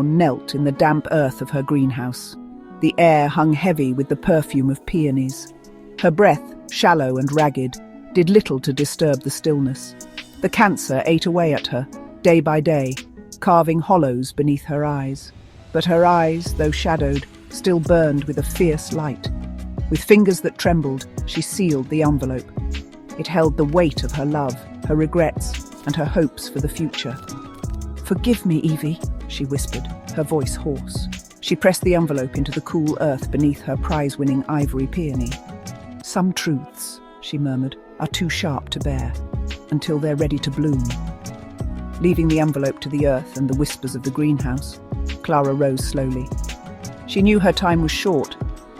knelt in the damp earth of her greenhouse. The air hung heavy with the perfume of peonies. Her breath, shallow and ragged, did little to disturb the stillness. The cancer ate away at her, day by day, carving hollows beneath her eyes. But her eyes, though shadowed, still burned with a fierce light. With fingers that trembled, she sealed the envelope. It held the weight of her love, her regrets, and her hopes for the future. "Forgive me, Evie," she whispered, her voice hoarse. She pressed the envelope into the cool earth beneath her prize-winning ivory peony. "Some truths," she murmured, "are too sharp to bear, until they're ready to bloom." Leaving the envelope to the earth and the whispers of the greenhouse, Clara rose slowly. She knew her time was short,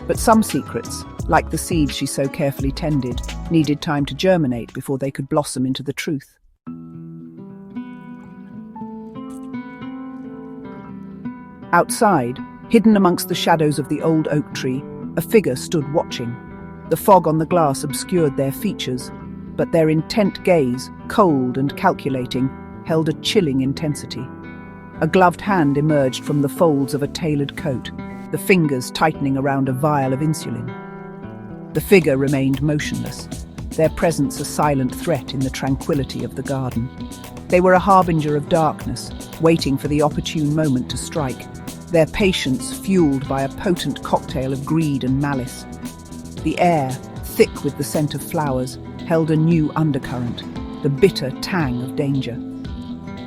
but some secrets, like the seeds she so carefully tended, needed time to germinate before they could blossom into the truth. Outside, hidden amongst the shadows of the old oak tree, a figure stood watching. The fog on the glass obscured their features, but their intent gaze, cold and calculating, held a chilling intensity. A gloved hand emerged from the folds of a tailored coat, the fingers tightening around a vial of insulin. The figure remained motionless, their presence a silent threat in the tranquility of the garden. They were a harbinger of darkness, waiting for the opportune moment to strike, their patience fueled by a potent cocktail of greed and malice. The air, thick with the scent of flowers, held a new undercurrent, the bitter tang of danger.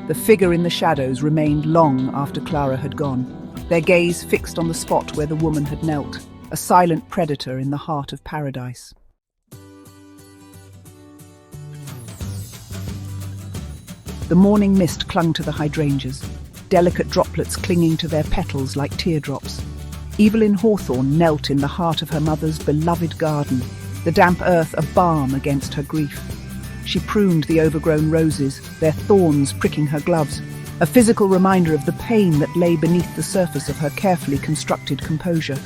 The figure in the shadows remained long after Clara had gone, their gaze fixed on the spot where the woman had knelt, a silent predator in the heart of paradise. The morning mist clung to the hydrangeas, delicate droplets clinging to their petals like teardrops. Evelyn Hawthorne knelt in the heart of her mother's beloved garden, the damp earth a balm against her grief. She pruned the overgrown roses, their thorns pricking her gloves, a physical reminder of the pain that lay beneath the surface of her carefully constructed composure.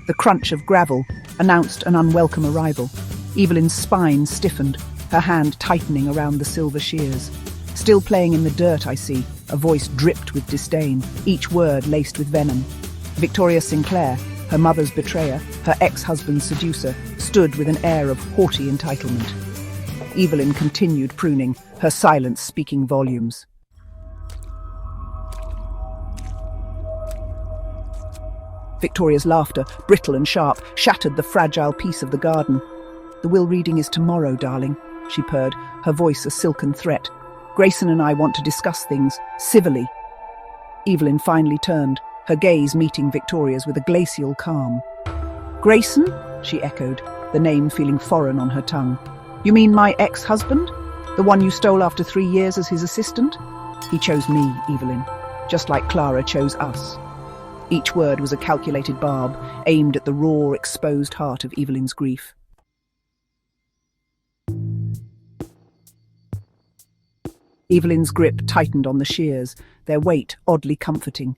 The crunch of gravel announced an unwelcome arrival. Evelyn's spine stiffened, her hand tightening around the silver shears. "Still playing in the dirt, I see," a voice dripped with disdain, each word laced with venom. Victoria Sinclair, her mother's betrayer, her ex-husband's seducer, stood with an air of haughty entitlement. Evelyn continued pruning, her silence speaking volumes. Victoria's laughter, brittle and sharp, shattered the fragile peace of the garden. "The will reading is tomorrow, darling," she purred, her voice a silken threat. "Grayson and I want to discuss things, civilly." Evelyn finally turned, her gaze meeting Victoria's with a glacial calm. "Grayson?" she echoed, the name feeling foreign on her tongue. "You mean my ex-husband? The one you stole after 3 years as his assistant?" "He chose me, Evelyn, just like Clara chose us." Each word was a calculated barb, aimed at the raw, exposed heart of Evelyn's grief. Evelyn's grip tightened on the shears, their weight oddly comforting.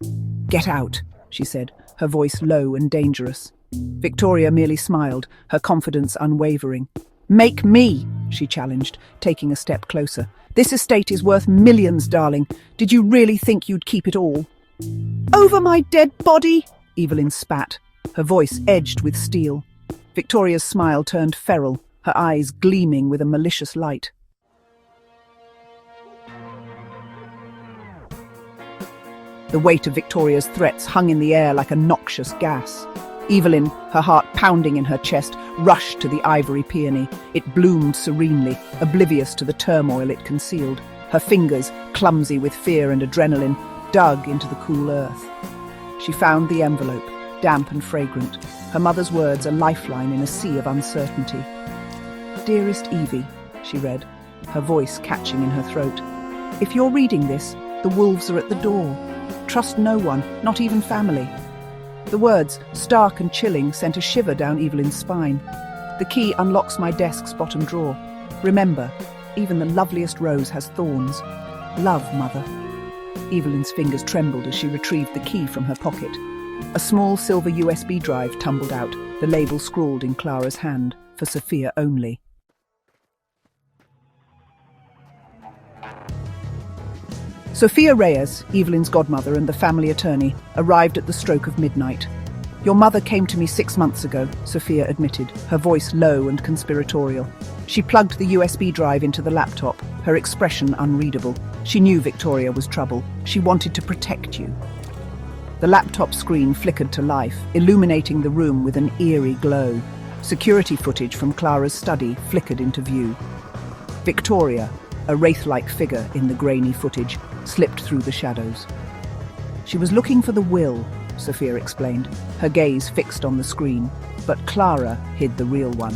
"Get out," she said, her voice low and dangerous. Victoria merely smiled, her confidence unwavering. "Make me," she challenged, taking a step closer. "This estate is worth millions, darling. Did you really think you'd keep it all?" "Over my dead body!" Evelyn spat, her voice edged with steel. Victoria's smile turned feral, her eyes gleaming with a malicious light. The weight of Victoria's threats hung in the air like a noxious gas. Evelyn, her heart pounding in her chest, rushed to the ivory peony. It bloomed serenely, oblivious to the turmoil it concealed. Her fingers, clumsy with fear and adrenaline, dug into the cool earth. She found the envelope, damp and fragrant, her mother's words a lifeline in a sea of uncertainty. "Dearest Evie," she read, her voice catching in her throat. "If you're reading this, the wolves are at the door. Trust no one, not even family." The words, stark and chilling, sent a shiver down Evelyn's spine. "The key unlocks my desk's bottom drawer. Remember, even the loveliest rose has thorns. Love, Mother." Evelyn's fingers trembled as she retrieved the key from her pocket. A small silver USB drive tumbled out, the label scrawled in Clara's hand, "For Sophia only." Sophia Reyes, Evelyn's godmother and the family attorney, arrived at the stroke of midnight. "Your mother came to me 6 months ago," Sophia admitted, her voice low and conspiratorial. She plugged the USB drive into the laptop, her expression unreadable. She knew Victoria was trouble. She wanted to protect you. The laptop screen flickered to life, illuminating the room with an eerie glow. Security footage from Clara's study flickered into view. Victoria, a wraith-like figure in the grainy footage, slipped through the shadows. She was looking for the will, Sophia explained, her gaze fixed on the screen, but Clara hid the real one.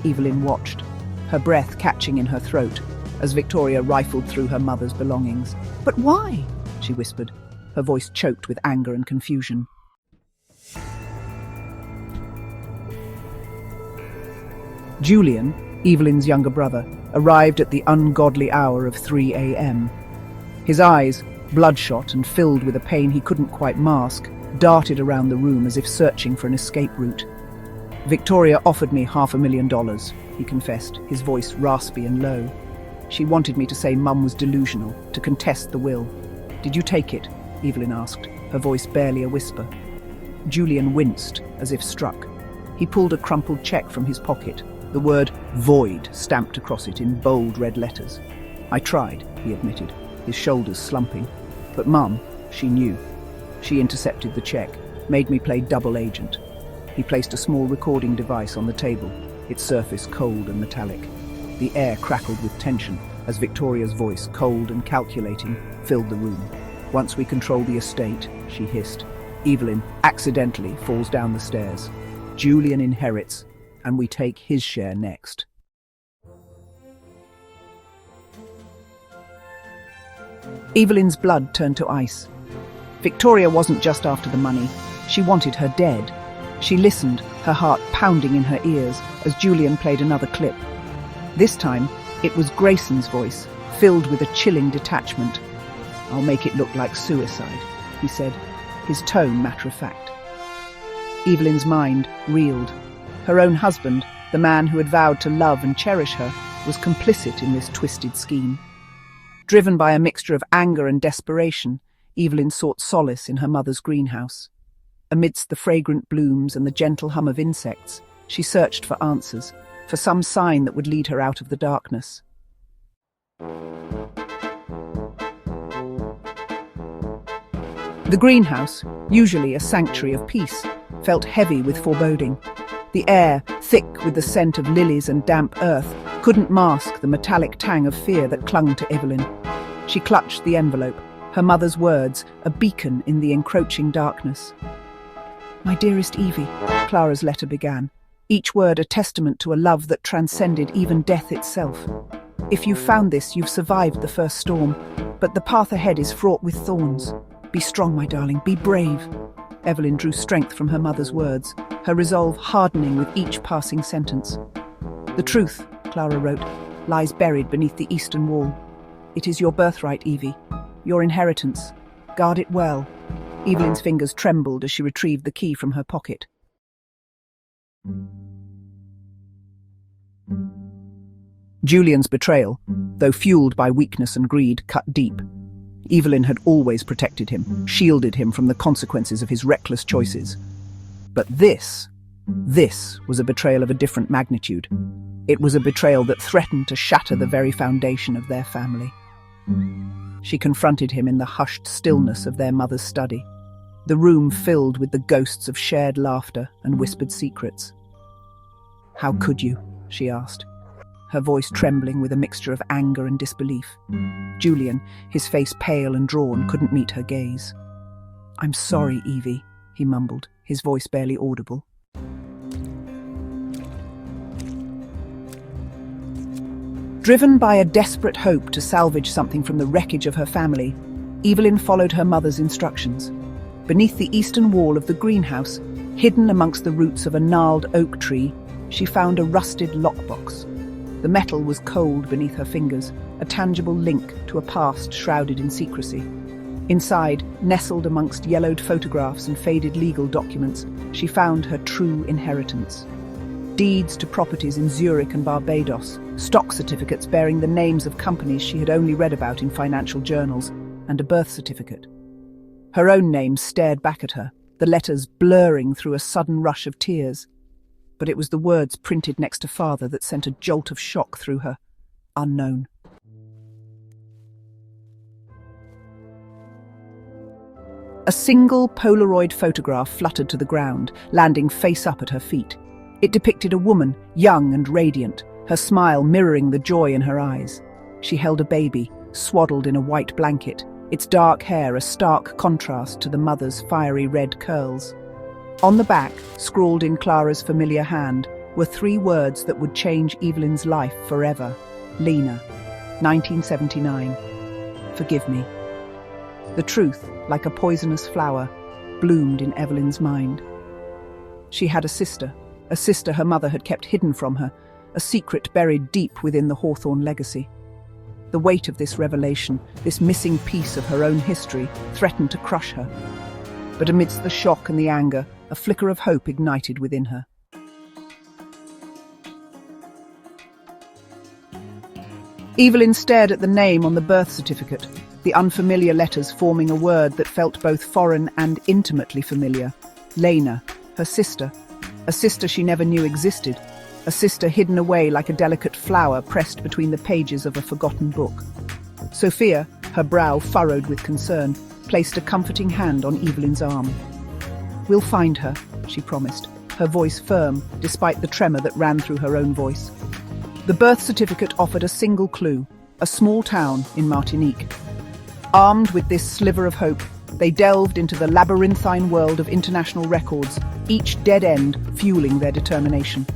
Evelyn watched, her breath catching in her throat, as Victoria rifled through her mother's belongings. "But why?" she whispered, her voice choked with anger and confusion. Julian, Evelyn's younger brother, arrived at the ungodly hour of 3 a.m. His eyes, bloodshot and filled with a pain he couldn't quite mask, darted around the room as if searching for an escape route. "Victoria offered me $500,000, he confessed, his voice raspy and low. "She wanted me to say Mum was delusional, to contest the will." "Did you take it?" Evelyn asked, her voice barely a whisper. Julian winced, as if struck. He pulled a crumpled check from his pocket, the word "void" stamped across it in bold red letters. "I tried," he admitted, his shoulders slumping. "But Mum, she knew. She intercepted the check, made me play double agent." He placed a small recording device on the table, its surface cold and metallic. The air crackled with tension as Victoria's voice, cold and calculating, filled the room. "Once we control the estate," she hissed, "Evelyn accidentally falls down the stairs. Julian inherits, and we take his share next." Evelyn's blood turned to ice. Victoria wasn't just after the money. She wanted her dead. She listened, her heart pounding in her ears, as Julian played another clip. This time, it was Grayson's voice, filled with a chilling detachment. "I'll make it look like suicide," he said, his tone matter-of-fact. Evelyn's mind reeled. Her own husband, the man who had vowed to love and cherish her, was complicit in this twisted scheme. Driven by a mixture of anger and desperation, Evelyn sought solace in her mother's greenhouse. Amidst the fragrant blooms and the gentle hum of insects, she searched for answers, for some sign that would lead her out of the darkness. The greenhouse, usually a sanctuary of peace, felt heavy with foreboding. The air, thick with the scent of lilies and damp earth, couldn't mask the metallic tang of fear that clung to Evelyn. She clutched the envelope, her mother's words, a beacon in the encroaching darkness. "My dearest Evie," Clara's letter began, each word a testament to a love that transcended even death itself. "If you've found this, you've survived the first storm, but the path ahead is fraught with thorns. Be strong, my darling, be brave." Evelyn drew strength from her mother's words, her resolve hardening with each passing sentence. "The truth," Clara wrote, "lies buried beneath the eastern wall. It is your birthright, Evie, your inheritance. Guard it well." Evelyn's fingers trembled as she retrieved the key from her pocket. Julian's betrayal, though fueled by weakness and greed, cut deep. Evelyn had always protected him, shielded him from the consequences of his reckless choices. But this was a betrayal of a different magnitude. It was a betrayal that threatened to shatter the very foundation of their family. She confronted him in the hushed stillness of their mother's study, the room filled with the ghosts of shared laughter and whispered secrets. "How could you?" she asked, her voice trembling with a mixture of anger and disbelief. Julian, his face pale and drawn, couldn't meet her gaze. "I'm sorry, Evie," he mumbled, his voice barely audible. Driven by a desperate hope to salvage something from the wreckage of her family, Evelyn followed her mother's instructions. Beneath the eastern wall of the greenhouse, hidden amongst the roots of a gnarled oak tree, she found a rusted lockbox. The metal was cold beneath her fingers, a tangible link to a past shrouded in secrecy. Inside, nestled amongst yellowed photographs and faded legal documents, she found her true inheritance. Deeds to properties in Zurich and Barbados, stock certificates bearing the names of companies she had only read about in financial journals, and a birth certificate. Her own name stared back at her, the letters blurring through a sudden rush of tears. But it was the words printed next to father that sent a jolt of shock through her. Unknown. A single Polaroid photograph fluttered to the ground, landing face up at her feet. It depicted a woman, young and radiant, her smile mirroring the joy in her eyes. She held a baby, swaddled in a white blanket, its dark hair a stark contrast to the mother's fiery red curls. On the back, scrawled in Clara's familiar hand, were 3 words that would change Evelyn's life forever. Lena, 1979. Forgive me. The truth, like a poisonous flower, bloomed in Evelyn's mind. She had a sister her mother had kept hidden from her, a secret buried deep within the Hawthorne legacy. The weight of this revelation, this missing piece of her own history, threatened to crush her. But amidst the shock and the anger, a flicker of hope ignited within her. Evelyn stared at the name on the birth certificate, the unfamiliar letters forming a word that felt both foreign and intimately familiar. Lena, her sister. A sister she never knew existed. A sister hidden away like a delicate flower pressed between the pages of a forgotten book. Sophia, her brow furrowed with concern, placed a comforting hand on Evelyn's arm. "We'll find her," she promised, her voice firm despite the tremor that ran through her own voice. The birth certificate offered a single clue, a small town in Martinique. Armed with this sliver of hope, they delved into the labyrinthine world of international records, each dead end fueling their determination.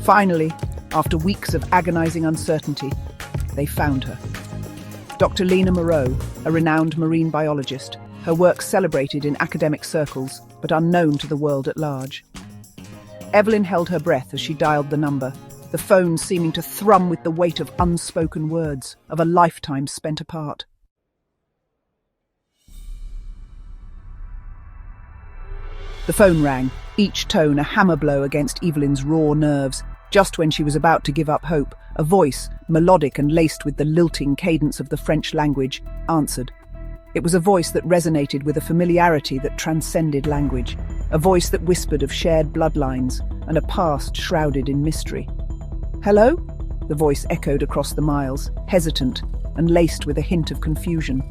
Finally, after weeks of agonizing uncertainty, they found her. Dr. Lena Moreau, a renowned marine biologist, her work celebrated in academic circles, but unknown to the world at large. Evelyn held her breath as she dialed the number, the phone seeming to thrum with the weight of unspoken words, of a lifetime spent apart. The phone rang, each tone a hammer blow against Evelyn's raw nerves. Just when she was about to give up hope, a voice, melodic and laced with the lilting cadence of the French language, answered. It was a voice that resonated with a familiarity that transcended language, a voice that whispered of shared bloodlines and a past shrouded in mystery. "Hello?" The voice echoed across the miles, hesitant and laced with a hint of confusion.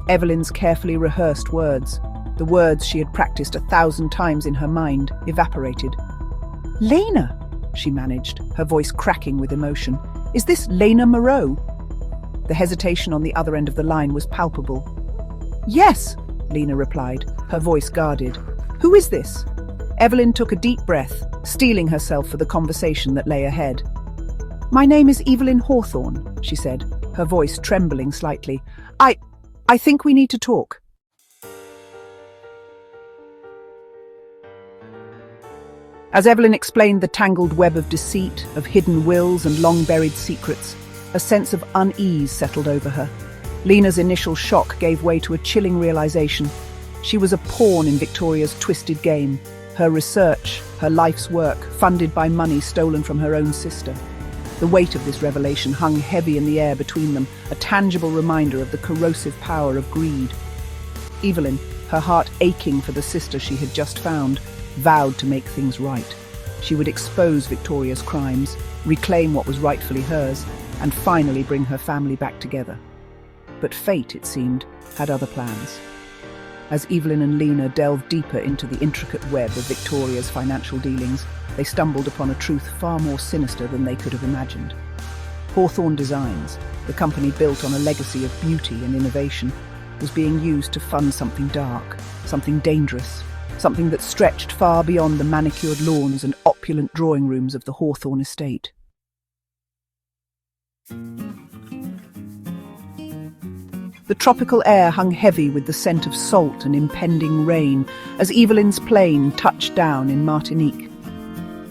Evelyn's carefully rehearsed words, the words she had practiced 1,000 times in her mind, evaporated. "Lena," she managed, her voice cracking with emotion. "Is this Lena Moreau?" The hesitation on the other end of the line was palpable. "Yes," Lena replied, her voice guarded. "Who is this?" Evelyn took a deep breath, steeling herself for the conversation that lay ahead. "My name is Evelyn Hawthorne," she said, her voice trembling slightly. I think we need to talk." As Evelyn explained the tangled web of deceit, of hidden wills and long-buried secrets, a sense of unease settled over her. Lena's initial shock gave way to a chilling realization. She was a pawn in Victoria's twisted game, her research, her life's work, funded by money stolen from her own sister. The weight of this revelation hung heavy in the air between them, a tangible reminder of the corrosive power of greed. Evelyn, her heart aching for the sister she had just found, vowed to make things right. She would expose Victoria's crimes, reclaim what was rightfully hers, and finally bring her family back together. But fate, it seemed, had other plans. As Evelyn and Lena delved deeper into the intricate web of Victoria's financial dealings, they stumbled upon a truth far more sinister than they could have imagined. Hawthorne Designs, the company built on a legacy of beauty and innovation, was being used to fund something dark, something dangerous, something that stretched far beyond the manicured lawns and opulent drawing rooms of the Hawthorne estate. The tropical air hung heavy with the scent of salt and impending rain as Evelyn's plane touched down in Martinique.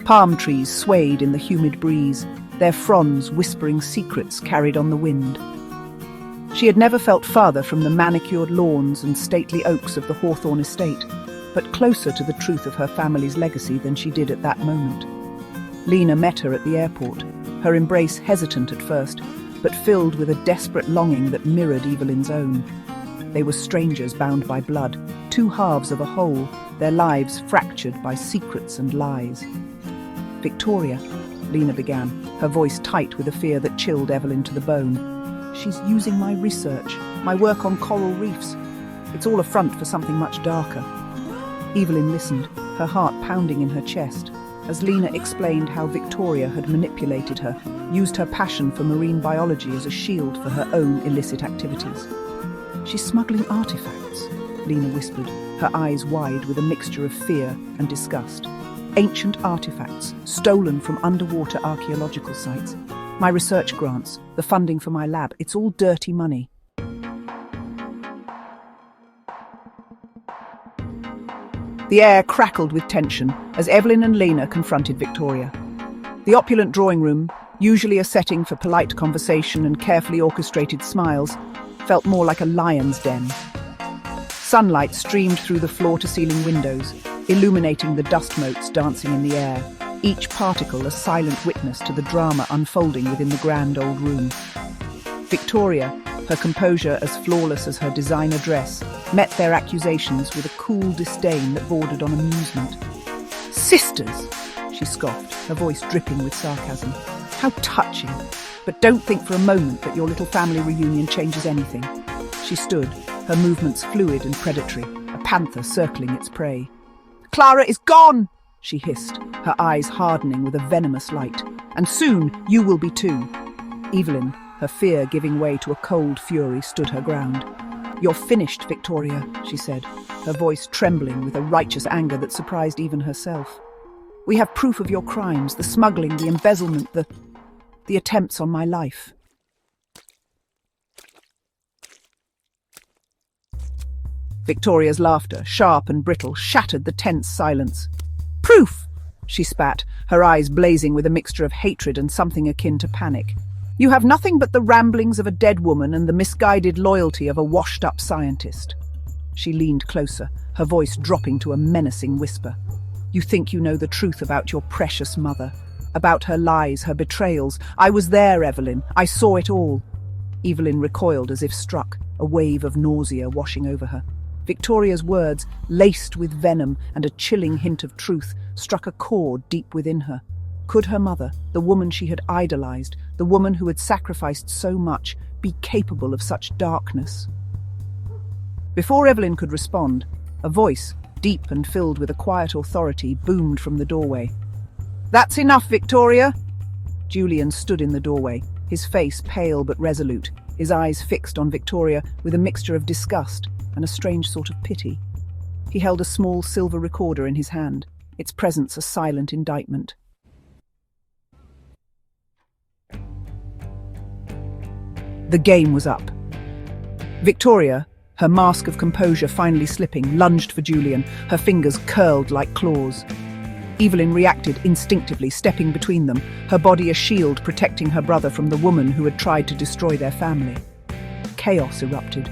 Palm trees swayed in the humid breeze, their fronds whispering secrets carried on the wind. She had never felt farther from the manicured lawns and stately oaks of the Hawthorne estate, but closer to the truth of her family's legacy than she did at that moment. Lena met her at the airport, her embrace hesitant at first, but filled with a desperate longing that mirrored Evelyn's own. They were strangers bound by blood, two halves of a whole, their lives fractured by secrets and lies. "Victoria," Lena began, her voice tight with a fear that chilled Evelyn to the bone. "She's using my research, my work on coral reefs. It's all a front for something much darker." Evelyn listened, her heart pounding in her chest, as Lena explained how Victoria had manipulated her, used her passion for marine biology as a shield for her own illicit activities. "She's smuggling artifacts," Lena whispered, her eyes wide with a mixture of fear and disgust. "Ancient artifacts, stolen from underwater archaeological sites. My research grants, the funding for my lab, it's all dirty money." The air crackled with tension as Evelyn and Lena confronted Victoria. The opulent drawing room, usually a setting for polite conversation and carefully orchestrated smiles, felt more like a lion's den. Sunlight streamed through the floor-to-ceiling windows, illuminating the dust motes dancing in the air, each particle a silent witness to the drama unfolding within the grand old room. Victoria, her composure as flawless as her designer dress, met their accusations with a cool disdain that bordered on amusement. "Sisters!" she scoffed, her voice dripping with sarcasm. "How touching! But don't think for a moment that your little family reunion changes anything." She stood, her movements fluid and predatory, a panther circling its prey. "Clara is gone!" she hissed, her eyes hardening with a venomous light. "And soon you will be too." Evelyn, her fear giving way to a cold fury, stood her ground. "You're finished, Victoria," she said, her voice trembling with a righteous anger that surprised even herself. "We have proof of your crimes, the smuggling, the embezzlement, the attempts on my life." Victoria's laughter, sharp and brittle, shattered the tense silence. "Proof!" she spat, her eyes blazing with a mixture of hatred and something akin to panic. "You have nothing but the ramblings of a dead woman and the misguided loyalty of a washed-up scientist." She leaned closer, her voice dropping to a menacing whisper. "You think you know the truth about your precious mother, about her lies, her betrayals. I was there, Evelyn. I saw it all." Evelyn recoiled as if struck, a wave of nausea washing over her. Victoria's words, laced with venom and a chilling hint of truth, struck a chord deep within her. Could her mother, the woman she had idolized, the woman who had sacrificed so much, be capable of such darkness? Before Evelyn could respond, a voice, deep and filled with a quiet authority, boomed from the doorway. "That's enough, Victoria!" Julian stood in the doorway, his face pale but resolute, his eyes fixed on Victoria with a mixture of disgust and a strange sort of pity. He held a small silver recorder in his hand, its presence a silent indictment. The game was up. Victoria, her mask of composure finally slipping, lunged for Julian, her fingers curled like claws. Evelyn reacted instinctively, stepping between them, her body a shield protecting her brother from the woman who had tried to destroy their family. Chaos erupted,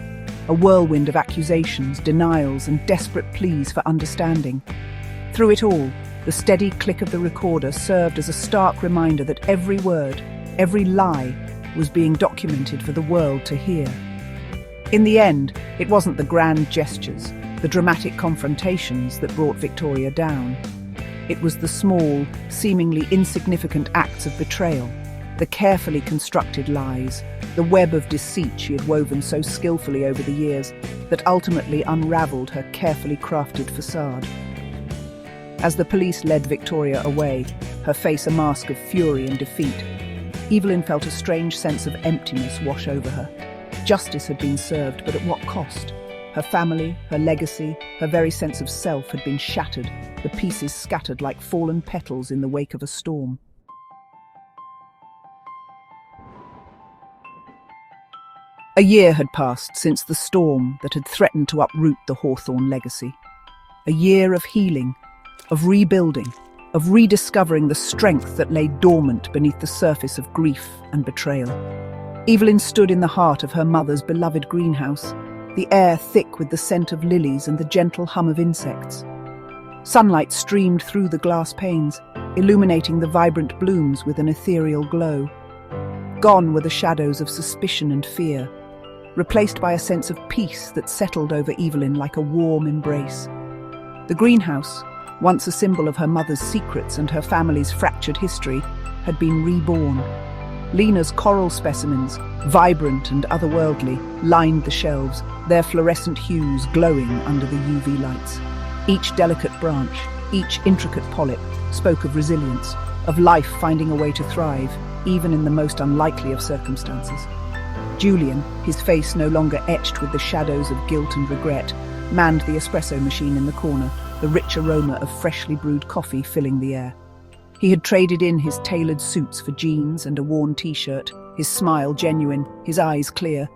a whirlwind of accusations, denials, and desperate pleas for understanding. Through it all, the steady click of the recorder served as a stark reminder that every word, every lie, was being documented for the world to hear. In the end, it wasn't the grand gestures, the dramatic confrontations that brought Victoria down. It was the small, seemingly insignificant acts of betrayal, the carefully constructed lies, the web of deceit she had woven so skillfully over the years that ultimately unraveled her carefully crafted facade. As the police led Victoria away, her face a mask of fury and defeat, Evelyn felt a strange sense of emptiness wash over her. Justice had been served, but at what cost? Her family, her legacy, her very sense of self had been shattered, the pieces scattered like fallen petals in the wake of a storm. A year had passed since the storm that had threatened to uproot the Hawthorne legacy. A year of healing, of rebuilding, of rediscovering the strength that lay dormant beneath the surface of grief and betrayal. Evelyn stood in the heart of her mother's beloved greenhouse, the air thick with the scent of lilies and the gentle hum of insects. Sunlight streamed through the glass panes, illuminating the vibrant blooms with an ethereal glow. Gone were the shadows of suspicion and fear. replaced by a sense of peace that settled over Evelyn like a warm embrace. The greenhouse, once a symbol of her mother's secrets and her family's fractured history, had been reborn. Lena's coral specimens, vibrant and otherworldly, lined the shelves, their fluorescent hues glowing under the UV lights. Each delicate branch, each intricate polyp, spoke of resilience, of life finding a way to thrive, even in the most unlikely of circumstances. Julian, his face no longer etched with the shadows of guilt and regret, manned the espresso machine in the corner, the rich aroma of freshly brewed coffee filling the air. He had traded in his tailored suits for jeans and a worn t-shirt, his smile genuine, his eyes clear.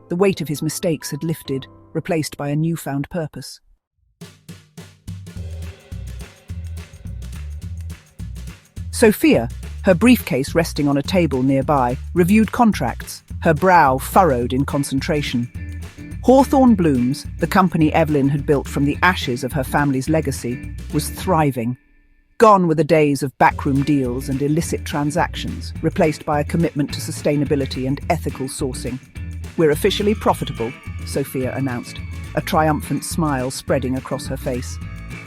The weight of his mistakes had lifted, replaced by a newfound purpose. Sophia, her briefcase resting on a table nearby, reviewed contracts, her brow furrowed in concentration. Hawthorne Blooms, the company Evelyn had built from the ashes of her family's legacy, was thriving. Gone were the days of backroom deals and illicit transactions, replaced by a commitment to sustainability and ethical sourcing. "We're officially profitable," Sophia announced, a triumphant smile spreading across her face.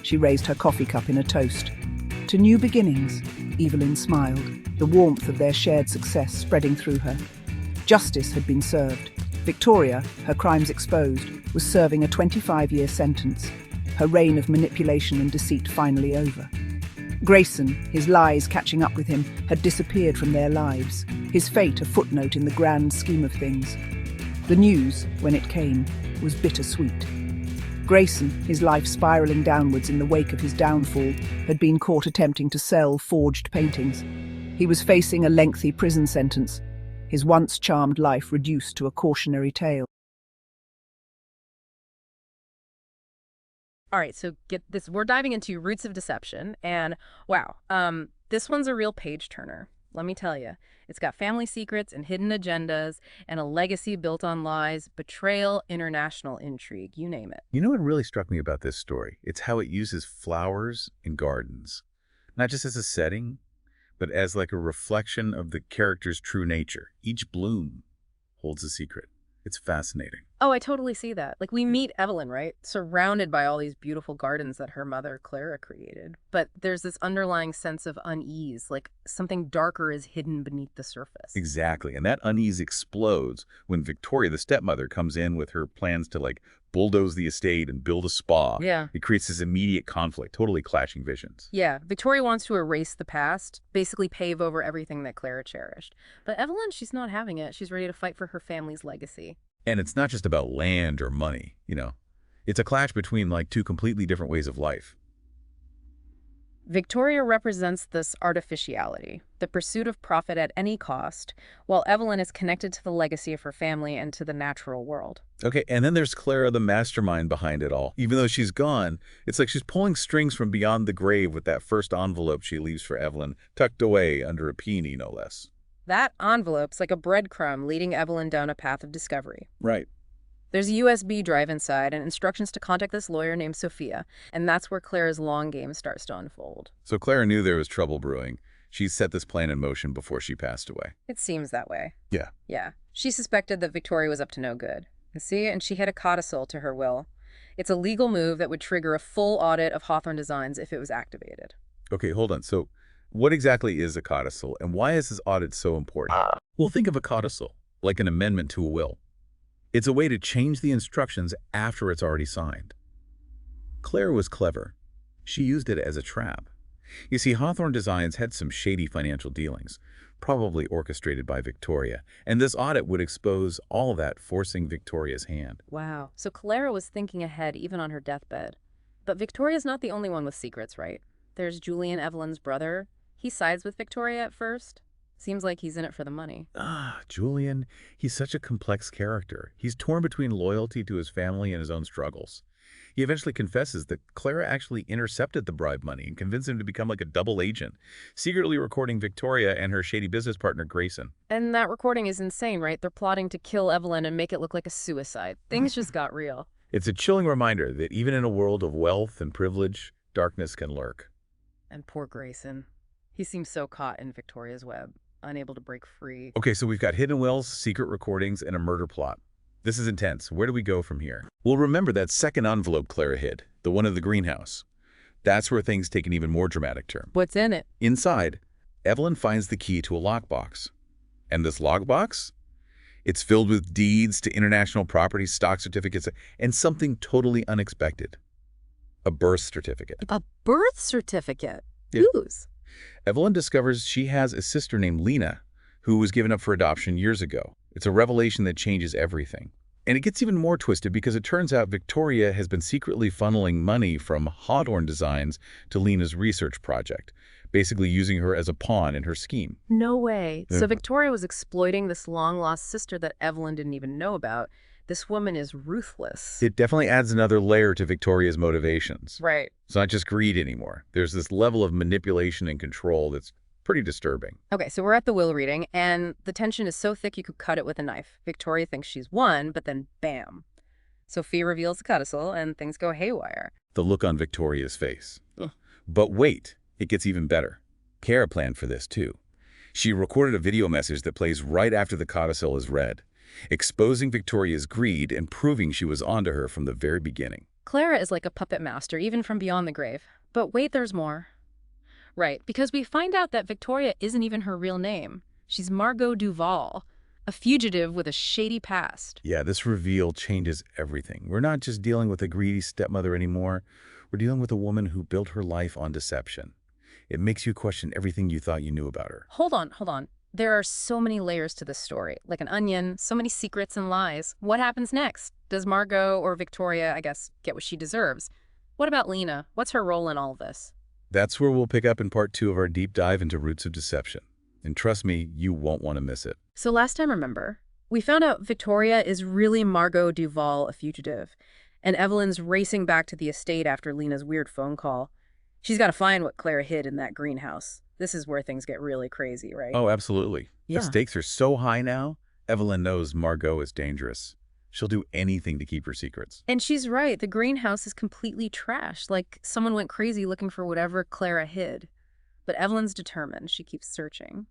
She raised her coffee cup in a toast. "To new beginnings," Evelyn smiled, the warmth of their shared success spreading through her. Justice had been served. Victoria, her crimes exposed, was serving a 25-year sentence, her reign of manipulation and deceit finally over. Grayson, his lies catching up with him, had disappeared from their lives, his fate a footnote in the grand scheme of things. The news, when it came, was bittersweet. Grayson, his life spiralling downwards in the wake of his downfall, had been caught attempting to sell forged paintings. He was facing a lengthy prison sentence, his once charmed life reduced to a cautionary tale. All right, so get this. We're diving into Roots of Deception, and wow, this one's a real page turner. Let me tell you, it's got family secrets and hidden agendas, and a legacy built on lies, betrayal, international intrigue, you name it. You know what really struck me about this story? It's how it uses flowers and gardens, not just as a setting, but as like a reflection of the character's true nature. Each bloom holds a secret. It's fascinating. Oh, I totally see that. Like, we meet Evelyn, right? Surrounded by all these beautiful gardens that her mother, Clara, created. But there's this underlying sense of unease, like something darker is hidden beneath the surface. Exactly. And that unease explodes when Victoria, the stepmother, comes in with her plans to like bulldoze the estate and build a spa. Yeah. It creates this immediate conflict, totally clashing visions. Yeah, Victoria wants to erase the past, basically pave over everything that Clara cherished. But Evelyn, she's not having it. She's ready to fight for her family's legacy. And it's not just about land or money, you know. It's a clash between like two completely different ways of life. Victoria represents this artificiality, the pursuit of profit at any cost, while Evelyn is connected to the legacy of her family and to the natural world. Okay, and then there's Clara, the mastermind behind it all. Even though she's gone, it's like she's pulling strings from beyond the grave with that first envelope she leaves for Evelyn, tucked away under a peony, no less. That envelope's like a breadcrumb leading Evelyn down a path of discovery. Right. There's a USB drive inside and instructions to contact this lawyer named Sophia, and that's where Clara's long game starts to unfold. So Clara knew there was trouble brewing. She set this plan in motion before she passed away. It seems that way. Yeah. Yeah. She suspected that Victoria was up to no good. See, and she had a codicil to her will. It's a legal move that would trigger a full audit of Hawthorne Designs if it was activated. Okay, hold on. So what exactly is a codicil, and why is this audit so important? Well, think of a codicil like an amendment to a will. It's a way to change the instructions after it's already signed. Clara was clever. She used it as a trap. You see, Hawthorne Designs had some shady financial dealings, probably orchestrated by Victoria, and this audit would expose all that, forcing Victoria's hand. Wow. So Clara was thinking ahead even on her deathbed. But Victoria's not the only one with secrets, right? There's Julian, Evelyn's brother. He sides with Victoria at first. Seems like he's in it for the money. Julian, he's such a complex character. He's torn between loyalty to his family and his own struggles. He eventually confesses that Clara actually intercepted the bribe money and convinced him to become like a double agent, secretly recording Victoria and her shady business partner, Grayson. And that recording is insane, right? They're plotting to kill Evelyn and make it look like a suicide. Things just got real. It's a chilling reminder that even in a world of wealth and privilege, darkness can lurk. And poor Grayson. He seems so caught in Victoria's web, unable to break free. Okay, so we've got hidden wills, secret recordings, and a murder plot. This is intense. Where do we go from here? Well, remember that second envelope Clara hid, the one in the greenhouse. That's where things take an even more dramatic turn. What's in it? Inside, Evelyn finds the key to a lockbox. And this lockbox? It's filled with deeds to international property, stock certificates, and something totally unexpected. A birth certificate. A birth certificate? Yeah. Whose? Evelyn discovers she has a sister named Lena, who was given up for adoption years ago. It's a revelation that changes everything. And it gets even more twisted because it turns out Victoria has been secretly funneling money from Hawthorne Designs to Lena's research project, basically using her as a pawn in her scheme. No way. Yeah. So Victoria was exploiting this long-lost sister that Evelyn didn't even know about. This woman is ruthless. It definitely adds another layer to Victoria's motivations. Right. It's not just greed anymore. There's this level of manipulation and control that's pretty disturbing. Okay, so we're at the will reading, and the tension is so thick you could cut it with a knife. Victoria thinks she's won, but then bam. Sophie reveals the codicil, and things go haywire. The look on Victoria's face. Ugh. But wait, it gets even better. Clara planned for this too. She recorded a video message that plays right after the codicil is read, exposing Victoria's greed and proving she was onto her from the very beginning. Clara is like a puppet master, even from beyond the grave. But wait, there's more. Right, because we find out that Victoria isn't even her real name. She's Margot Duval, a fugitive with a shady past. Yeah, this reveal changes everything. We're not just dealing with a greedy stepmother anymore. We're dealing with a woman who built her life on deception. It makes you question everything you thought you knew about her. Hold on. There are so many layers to this story, like an onion, so many secrets and lies. What happens next? Does Margot, or Victoria, I guess, get what she deserves? What about Lena? What's her role in all of this? That's where we'll pick up in part 2 of our deep dive into Roots of Deception. And trust me, you won't want to miss it. So last time, remember, we found out Victoria is really Margot Duval, a fugitive, and Evelyn's racing back to the estate after Lena's weird phone call. She's got to find what Clara hid in that greenhouse. This is where things get really crazy, right? Oh, absolutely. Yeah. The stakes are so high now, Evelyn knows Margot is dangerous. She'll do anything to keep her secrets. And she's right. The greenhouse is completely trashed, like someone went crazy looking for whatever Clara hid. But Evelyn's determined. She keeps searching.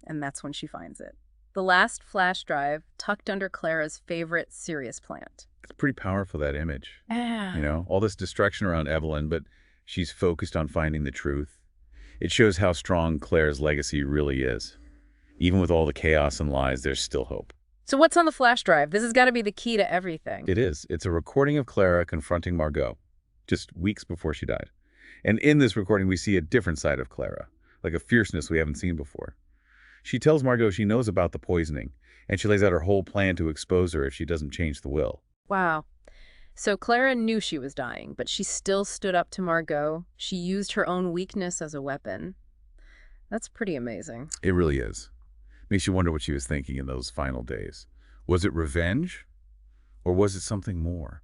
And that's when she finds it. The last flash drive tucked under Clara's favorite Sirius plant. It's pretty powerful, that image. Yeah. You know, all this distraction around Evelyn, but she's focused on finding the truth. It shows how strong Clara's legacy really is. Even with all the chaos and lies, there's still hope. So what's on the flash drive? This has got to be the key to everything. It is. It's a recording of Clara confronting Margot, just weeks before she died. And in this recording, we see a different side of Clara, like a fierceness we haven't seen before. She tells Margot she knows about the poisoning, and she lays out her whole plan to expose her if she doesn't change the will. Wow. So Clara knew she was dying, but she still stood up to Margot. She used her own weakness as a weapon. That's pretty amazing. It really is. Makes you wonder what she was thinking in those final days. Was it revenge? Or was it something more?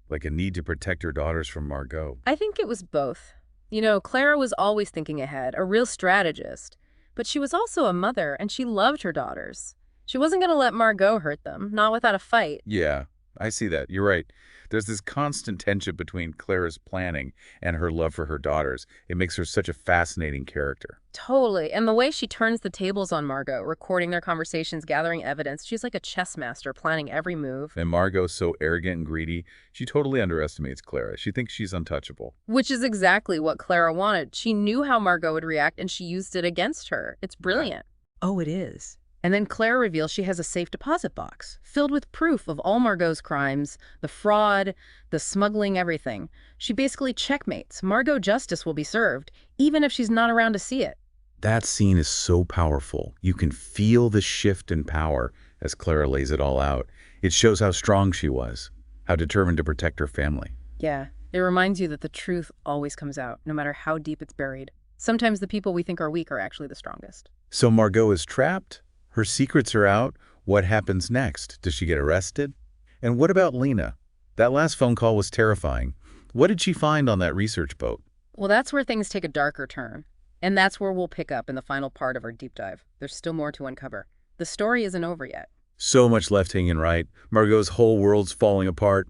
Like a need to protect her daughters from Margot? I think it was both. You know, Clara was always thinking ahead, a real strategist. But she was also a mother, and she loved her daughters. She wasn't going to let Margot hurt them, not without a fight. Yeah, I see that. You're right. There's this constant tension between Clara's planning and her love for her daughters. It makes her such a fascinating character. Totally. And the way she turns the tables on Margot, recording their conversations, gathering evidence, she's like a chess master, planning every move. And Margot's so arrogant and greedy, she totally underestimates Clara. She thinks she's untouchable. Which is exactly what Clara wanted. She knew how Margot would react, and she used it against her. It's brilliant. Oh, it is. And then Clara reveals she has a safe deposit box filled with proof of all Margot's crimes, the fraud, the smuggling, everything. She basically checkmates. Margot justice will be served, even if she's not around to see it. That scene is so powerful. You can feel the shift in power as Clara lays it all out. It shows how strong she was, how determined to protect her family. Yeah, it reminds you that the truth always comes out, no matter how deep it's buried. Sometimes the people we think are weak are actually the strongest. So Margot is trapped? Her secrets are out. What happens next? Does she get arrested? And what about Lena? That last phone call was terrifying. What did she find on that research boat? Well, that's where things take a darker turn. And that's where we'll pick up in the final part of our deep dive. There's still more to uncover. The story isn't over yet. So much left hanging right. Margot's whole world's falling apart.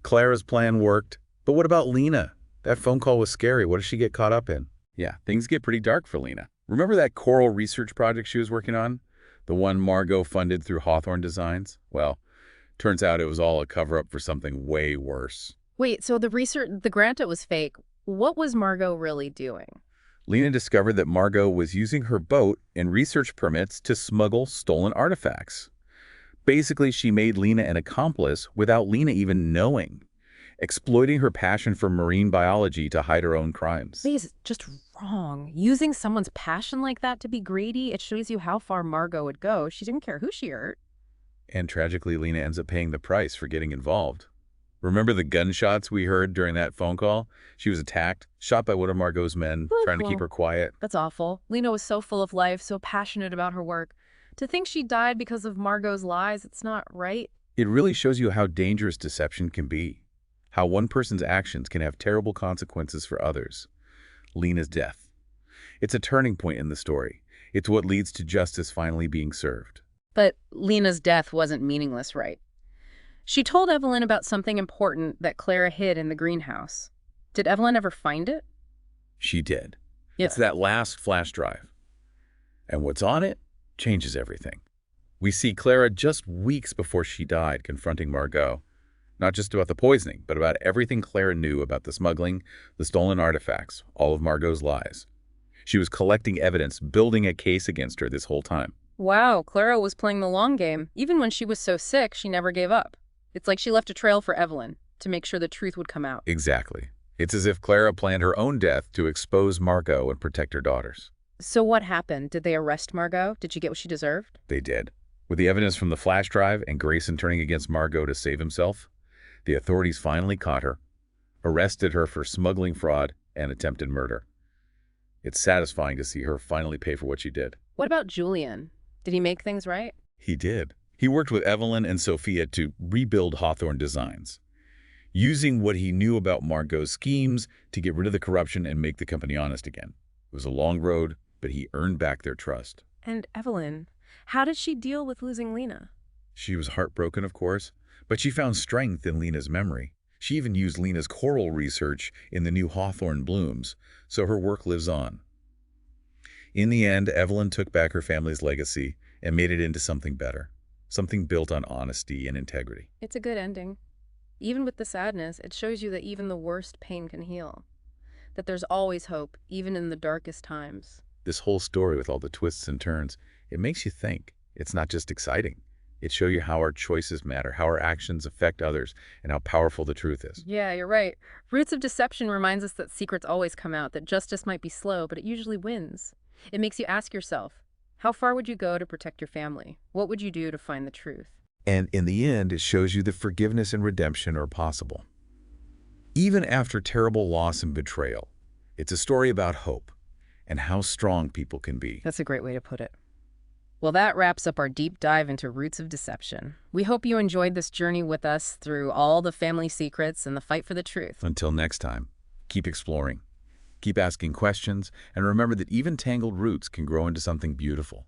Clara's plan worked. But what about Lena? That phone call was scary. What does she get caught up in? Yeah, things get pretty dark for Lena. Remember that coral research project she was working on? The one Margot funded through Hawthorne Designs? Well, Turns out it was all a cover-up for something way worse. Wait, so the grant was fake. What was Margot really doing? Lena discovered that Margot was using her boat and research permits to smuggle stolen artifacts. Basically, she made Lena an accomplice without Lena even knowing, exploiting her passion for marine biology to hide her own crimes. This just wrong. Using someone's passion like that to be greedy, it shows you how far Margot would go. She didn't care who she hurt. And tragically, Lena ends up paying the price for getting involved. Remember the gunshots we heard during that phone call? She was attacked, shot by one of Margot's men, trying to keep her quiet. That's awful. Lena was so full of life, so passionate about her work. To think she died because of Margot's lies, it's not right. It really shows you how dangerous deception can be, how one person's actions can have terrible consequences for others. Lena's death. It's a turning point in the story. It's what leads to justice finally being served. But Lena's death wasn't meaningless, right? She told Evelyn about something important that Clara hid in the greenhouse. Did Evelyn ever find it? She did. Yeah. It's that last flash drive. And what's on it changes everything. We see Clara just weeks before she died confronting Margot, not just about the poisoning, but about everything Clara knew about the smuggling, the stolen artifacts, all of Margot's lies. She was collecting evidence, building a case against her this whole time. Wow, Clara was playing the long game. Even when she was so sick, she never gave up. It's like she left a trail for Evelyn to make sure the truth would come out. Exactly. It's as if Clara planned her own death to expose Margot and protect her daughters. So what happened? Did they arrest Margot? Did she get what she deserved? They did. With the evidence from the flash drive and Grayson turning against Margot to save himself, the authorities finally caught her, arrested her for smuggling fraud and attempted murder. It's satisfying to see her finally pay for what she did. What about Julian? Did he make things right? He did. He worked with Evelyn and Sophia to rebuild Hawthorne Designs, using what he knew about Margot's schemes to get rid of the corruption and make the company honest again. It was a long road, but he earned back their trust. And Evelyn, how did she deal with losing Lena? She was heartbroken, of course, but she found strength in Lena's memory. She even used Lena's coral research in the new Hawthorne blooms, so her work lives on. In the end, Evelyn took back her family's legacy and made it into something better, something built on honesty and integrity. It's a good ending. Even with the sadness, it shows you that even the worst pain can heal. That there's always hope, even in the darkest times. This whole story with all the twists and turns, it makes you think. It's not just exciting. It shows you how our choices matter, how our actions affect others, and how powerful the truth is. Yeah, you're right. Roots of Deception reminds us that secrets always come out, that justice might be slow, but it usually wins. It makes you ask yourself, how far would you go to protect your family? What would you do to find the truth? And in the end, it shows you that forgiveness and redemption are possible. Even after terrible loss and betrayal, it's a story about hope and how strong people can be. That's a great way to put it. Well, that wraps up our deep dive into Roots of Deception. We hope you enjoyed this journey with us through all the family secrets and the fight for the truth. Until next time, keep exploring, keep asking questions, and remember that even tangled roots can grow into something beautiful.